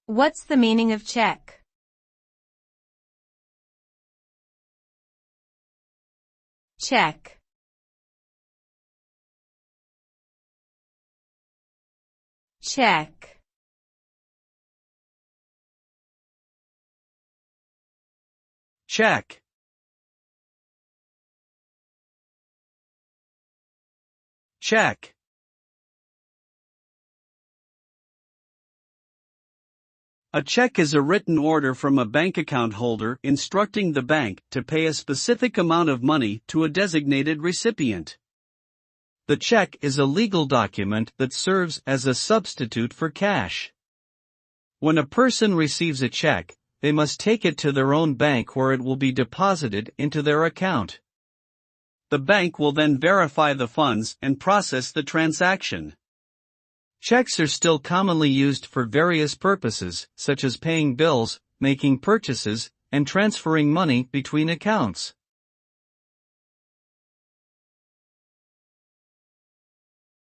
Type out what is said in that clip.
What's the meaning of check? Check. Check. Check. Check. A check is a written order from a bank account holder instructing the bank to pay a specific amount of money to a designated recipient. The check is a legal document that serves as a substitute for cash. When a person receives a check, they must take it to their own bank where it will be deposited into their account. The bank will then verify the funds and process the transaction. Checks are still commonly used for various purposes, such as paying bills, making purchases, and transferring money between accounts.